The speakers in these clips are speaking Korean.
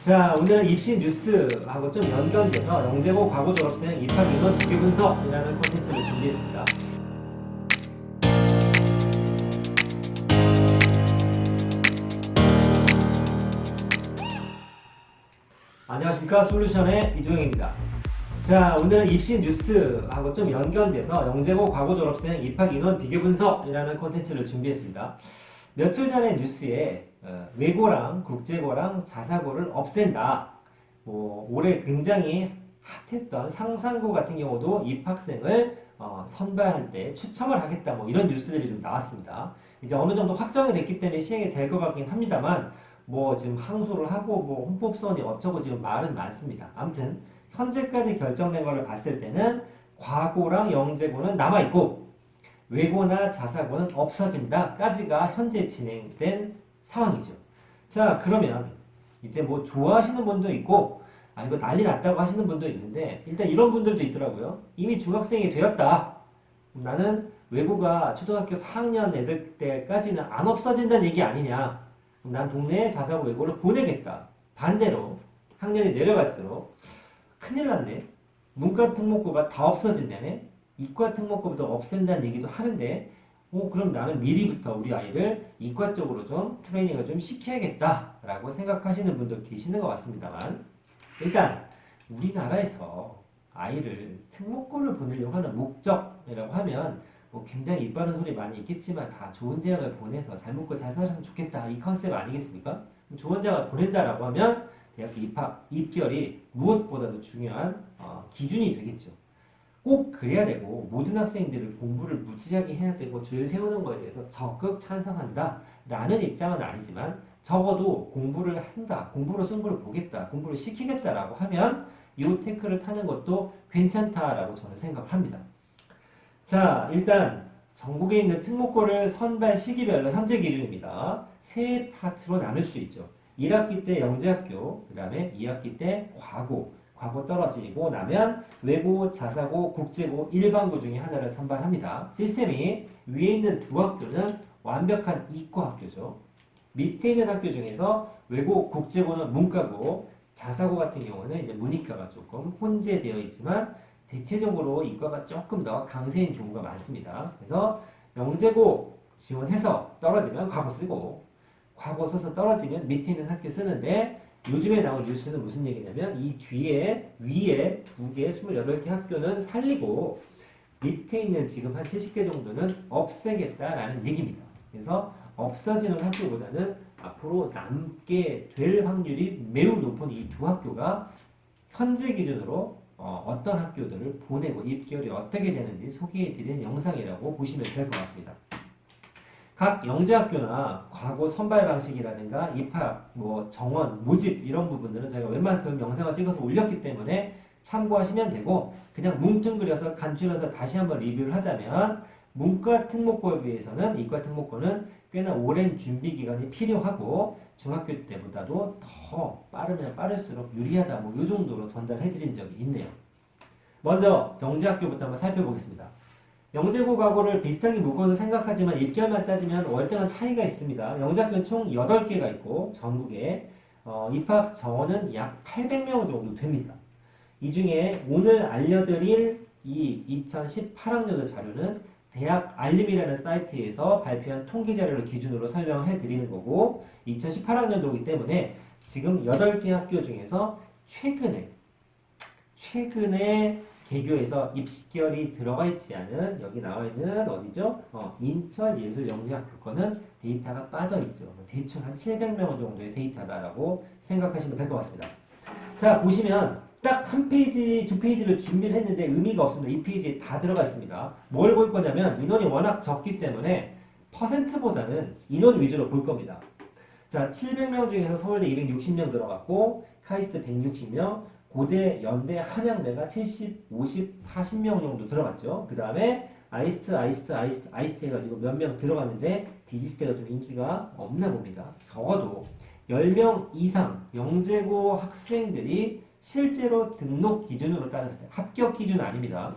자, 오늘은 입시 뉴스하고 좀 연관돼서 영재고 과거 졸업생 입학 인원 비교 분석이라는 콘텐츠를 준비했습니다. 안녕하십니까, 솔루션의 이도영입니다. 자, 오늘은 입시 뉴스하고 좀 연관돼서 영재고 과거 졸업생 입학 인원 비교 분석이라는 콘텐츠를 준비했습니다. 며칠 전에 뉴스에 외고랑 국제고랑 자사고를 없앤다. 올해 굉장히 핫했던 상상고 같은 경우도 입학생을 선발할 때 추첨을 하겠다. 이런 뉴스들이 좀 나왔습니다. 이제 어느 정도 확정이 됐기 때문에 시행이 될 것 같긴 합니다만, 지금 항소를 하고 헌법소원이 어쩌고 지금 말은 많습니다. 아무튼 현재까지 결정된 걸 봤을 때는 과고랑 영재고는 남아있고 외고나 자사고는 없어진다까지가 현재 진행된 상황이죠. 자, 그러면 이제 좋아하시는 분도 있고 이거 난리 났다고 하시는 분도 있는데, 일단 이런 분들도 있더라고요. 이미 중학생이 되었다. 나는 외고가 초등학교 4학년 애들 때까지는 안 없어진다는 얘기 아니냐. 난 동네에 자사고 외고를 보내겠다. 반대로 학년이 내려갈수록 큰일 났네. 문과 특목고가 다 없어진다네. 이과 특목고부터 없앤다는 얘기도 하는데, 그럼 나는 미리부터 우리 아이를 이과 쪽으로 좀 트레이닝을 좀 시켜야겠다라고 생각하시는 분도 계시는 것 같습니다만, 일단 우리나라에서 아이를 특목고를 보내려고 하는 목적이라고 하면 굉장히 입 바른 소리 많이 있겠지만 다 좋은 대학을 보내서 잘 먹고 잘 살았으면 좋겠다, 이 컨셉 아니겠습니까? 좋은 대학을 보낸다라고 하면 대학교 입학, 입결이 무엇보다도 중요한 기준이 되겠죠. 꼭 그래야 되고 모든 학생들을 공부를 무지하게 해야 되고 줄 세우는 거에 대해서 적극 찬성한다 라는 입장은 아니지만, 적어도 공부를 한다, 공부로 승부를 보겠다, 공부를 시키겠다라고 하면 이 태클을 타는 것도 괜찮다라고 저는 생각합니다. 자, 일단 전국에 있는 특목고를 선발 시기별로 현재 기준입니다. 세 파트로 나눌 수 있죠. 1학기 때 영재학교, 그 다음에 2학기 때 과고 떨어지고 나면 외고, 자사고, 국제고, 일반고 중에 하나를 선발합니다. 시스템이 위에 있는 두 학교는 완벽한 이과 학교죠. 밑에 있는 학교 중에서 외고, 국제고는 문과고, 자사고 같은 경우는 이제 문이과가 조금 혼재되어 있지만 대체적으로 이과가 조금 더 강세인 경우가 많습니다. 그래서 영재고 지원해서 떨어지면 과고 쓰고, 과거 써서 떨어지면 밑에 있는 학교 쓰는데, 요즘에 나온 뉴스는 무슨 얘기냐면 이 뒤에 위에 두 개 28개 학교는 살리고 밑에 있는 지금 한 70개 정도는 없애겠다라는 얘기입니다. 그래서 없어지는 학교보다는 앞으로 남게 될 확률이 매우 높은 이 두 학교가 현재 기준으로 어떤 학교들을 보내고 입결이 어떻게 되는지 소개해드리는 영상이라고 보시면 될 것 같습니다. 각 영재학교나 과거 선발 방식이라든가 입학, 정원, 모집 이런 부분들은 저희가 웬만큼 영상을 찍어서 올렸기 때문에 참고하시면 되고, 그냥 뭉뚱그려서 간추려서 다시 한번 리뷰를 하자면, 문과 특목고에 비해서는 이과 특목고는 꽤나 오랜 준비 기간이 필요하고 중학교 때보다도 더 빠르면 빠를수록 유리하다, 이 정도로 전달해드린 적이 있네요. 먼저 영재학교부터 한번 살펴보겠습니다. 영재고 과고를 비슷하게 묶어서 생각하지만 입결만 따지면 월등한 차이가 있습니다. 영재학교는 총 8개가 있고 전국에 입학 정원은 약 800명 정도 됩니다. 이 중에 오늘 알려드릴 이 2018학년도 자료는 대학 알림이라는 사이트에서 발표한 통계 자료를 기준으로 설명해 드리는 거고, 2018학년도이기 때문에 지금 8개 학교 중에서 최근에 개교에서 입시결이 들어가 있지 않은, 여기 나와 있는 어디죠? 인천예술영재학교 거는 데이터가 빠져 있죠. 대충 한 700명 정도의 데이터다라고 생각하시면 될 것 같습니다. 자, 보시면 딱 한 페이지, 두 페이지를 준비를 했는데 의미가 없습니다. 이 페이지에 다 들어가 있습니다. 뭘 볼 거냐면 인원이 워낙 적기 때문에 퍼센트보다는 인원 위주로 볼 겁니다. 자, 700명 중에서 서울대 260명 들어갔고, 카이스트 160명, 고대, 연대, 한양대가 70, 50, 40명 정도 들어갔죠. 그 다음에 아이스테가 지금 몇 명 들어갔는데 디지스테가 좀 인기가 없나 봅니다. 적어도 10명 이상 영재고 학생들이 실제로 등록 기준으로 따졌을 때, 합격 기준 아닙니다.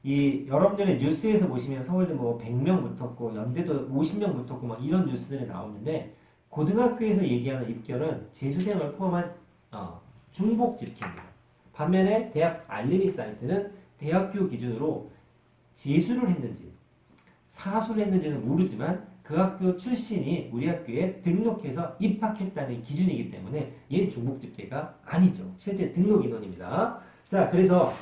여러분들의 뉴스에서 보시면 서울대 100명 붙었고 연대도 50명 붙었고 이런 뉴스들이 나오는데, 고등학교에서 얘기하는 입결은 재수생을 포함한 중복 집계입니다. 반면에 대학 알림이 사이트는 대학교 기준으로 재수를 했는지 사수를 했는지는 모르지만 그 학교 출신이 우리 학교에 등록해서 입학했다는 기준이기 때문에 얘는 중복 집계가 아니죠. 실제 등록 인원입니다. 자, 그래서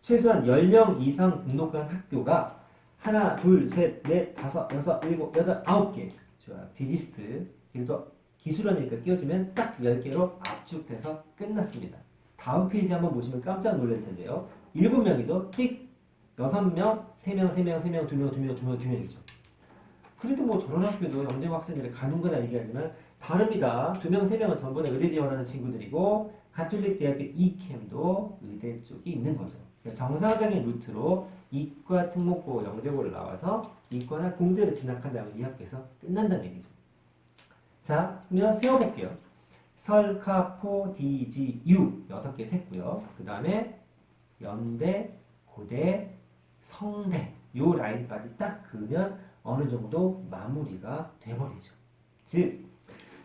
최소한 10명 이상 등록한 학교가 하나, 둘, 셋, 넷, 다섯, 여섯, 일곱, 여덟, 9개. 좋아. 디지스트. 그래도 기술원이니까 끼워주면 딱 10개로 압축돼서 끝났습니다. 다음 페이지 한번 보시면 깜짝 놀랄 텐데요. 7명이죠. 띡. 6명, 3명, 3명, 3명, 2명, 2명, 2명, 2명이죠. 그래도 뭐 저런 학교도 영재고 학생들이 가는 거나 얘기하지만 다릅니다. 2명, 3명은 전부 다 의대 지원하는 친구들이고 가톨릭 대학교 이캠도 의대 쪽이 있는 거죠. 정상적인 루트로 이과 특목고 영재고를 나와서 이과나 공대를 진학한다면 이 학교에서 끝난다는 얘기죠. 자, 그러면 세워볼게요. 설, 카, 포, 디, 지, 유 6개 셌고요. 그 다음에 연대, 고대, 성대 요 라인까지 딱 그으면 어느 정도 마무리가 돼버리죠. 즉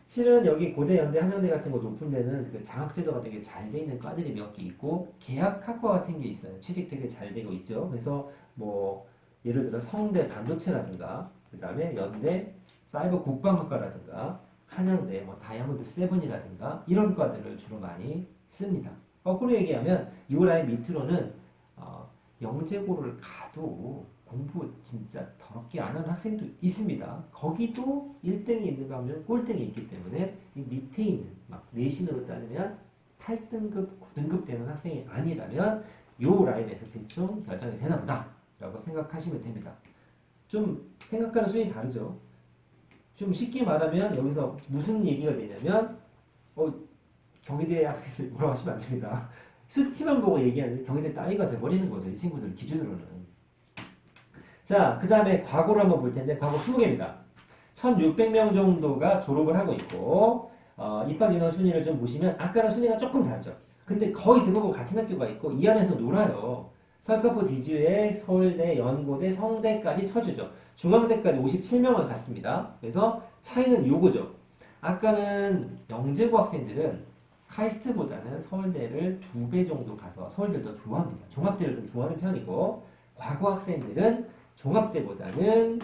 실은 여기 고대, 연대, 한양대 같은 거 높은 데는 그 장학제도가 되게 잘 돼 있는 과들이 몇 개 있고 계약학과 같은 게 있어요. 취직 되게 잘 되고 있죠. 그래서 뭐 예를 들어 성대 반도체라든가 그 다음에 연대 사이버 국방학과라든가 한양대 뭐 다이아몬드 세븐이라든가 이런 과들을 주로 많이 씁니다. 거꾸로 얘기하면 이 라인 밑으로는 영재고를 가도 공부 진짜 더럽게 안 하는 학생도 있습니다. 거기도 1등이 있는가 하면 꼴등이 있기 때문에 이 밑에 있는 막 내신으로 따르면 8등급, 9등급 되는 학생이 아니라면 요 라인에서 대충 결정이 되나 보다 라고 생각하시면 됩니다. 좀 생각하는 수준이 다르죠. 좀 쉽게 말하면 여기서 무슨 얘기가 되냐면 경희대 학생들 뭐라고 하시면 안 됩니다. 수치만 보고 얘기하는 경희대 따위가 돼버리는 거죠. 이 친구들 기준으로는. 자, 그 다음에 과거를 한번 볼 텐데 과거 20개입니다. 1600명 정도가 졸업을 하고 있고 입학 인원 순위를 좀 보시면 아까랑 순위가 조금 다르죠. 근데 거의 대부분 같은 학교가 있고 이 안에서 놀아요. 설카포 디즈에 서울대, 연고대, 성대까지 쳐주죠. 중앙대까지 57명을 갔습니다. 그래서 차이는 요거죠. 아까는 영재고 학생들은 카이스트보다는 서울대를 2배 정도 가서 서울대를 더 좋아합니다. 종합대를 좀 좋아하는 편이고 과거 학생들은 종합대보다는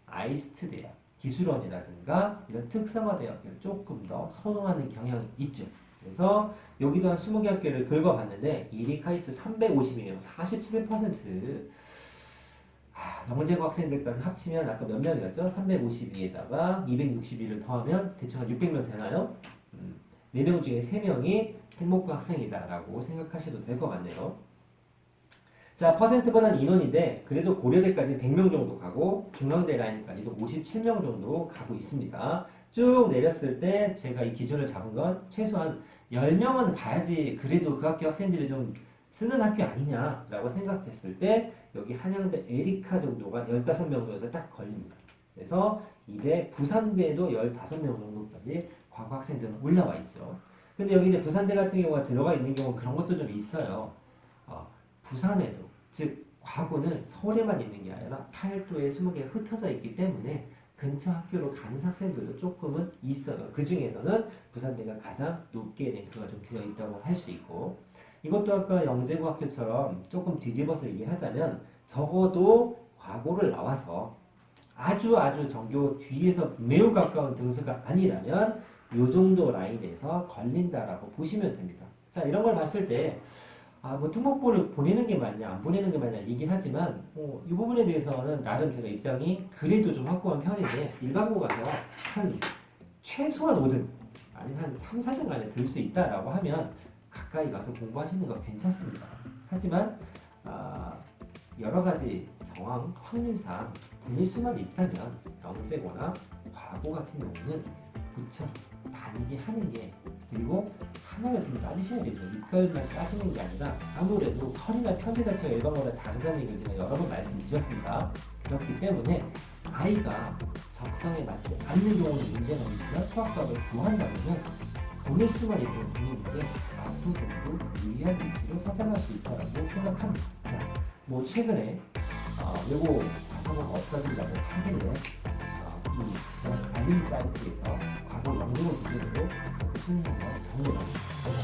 아이스트 대학, 기술원이라든가 이런 특성화 대학교를 조금 더 선호하는 경향이 있죠. 그래서 여기도 한 20개 학교를 긁어봤는데 1위 카이스트 350이네요. 47%. 영재고 학생들까지 합치면 아까 몇 명이었죠? 352에다가 261을 더하면 대충 한 600명 되나요? 4명 중에 3명이 특목고 학생이다라고 생각하셔도 될 것 같네요. 자, 퍼센트번은 인원인데 그래도 고려대까지 100명 정도 가고 중앙대 라인까지도 57명 정도 가고 있습니다. 쭉 내렸을 때 제가 이 기준을 잡은 건 최소한 10명은 가야지 그래도 그 학교 학생들이 좀 쓰는 학교 아니냐라고 생각했을 때 여기 한양대 에리카 정도가 15명 정도 딱 걸립니다. 그래서 이대 부산대도 15명 정도까지 과거 학생들은 올라와 있죠. 근데 여기 이제 부산대 같은 경우가 들어가 있는 경우 그런 것도 좀 있어요. 부산에도 즉 과거는 서울에만 있는 게 아니라 팔도에 20개가 흩어져 있기 때문에 근처 학교로 가는 학생들도 조금은 있어요. 그 중에서는 부산대가 가장 높게 랭크가 좀 되어 있다고 할 수 있고 이것도 아까 영재고 학교처럼 조금 뒤집어서 얘기하자면 적어도 과거를 나와서 아주 정교 뒤에서 매우 가까운 등수가 아니라면 요 정도 라인에서 걸린다라고 보시면 됩니다. 자, 이런 걸 봤을 때 뭐 특목고를 보내는 게 맞냐 안 보내는 게 맞냐 얘긴 하지만 이 부분에 대해서는 나름 제가 입장이 그래도 좀 확고한 편인데 일반고 가서 한 최소한 5등 아니면 한 3, 4등 안에 들 수 있다라고 하면 가까이 가서 공부하시는 거 괜찮습니다. 하지만 여러 가지 정황, 확률상 들릴 수만 있다면 영재고나 과고 같은 경우는 붙여서 다니게 하는 게 그리고 하나를 좀 따지셔야 되죠. 밑걸만 따지는 게 아니라 아무래도 컬이나 편제 자체가 일반고랑 다르다는 얘기를 제가 여러 번 말씀드렸습니다. 그렇기 때문에 아이가 적성에 맞지 않는 경우는 문제가 있지만 수학과를 좋아한다면 보낼 수만 있는 분위기인데 앞으로도 유의할 위치로 선점할 수 있다고 생각합니다. 자, 뭐 최근에 요거 가서는 없어진다고 하길래 이 알림 사이트에서 과거 영상을 기준으로 수능한 거 합니다.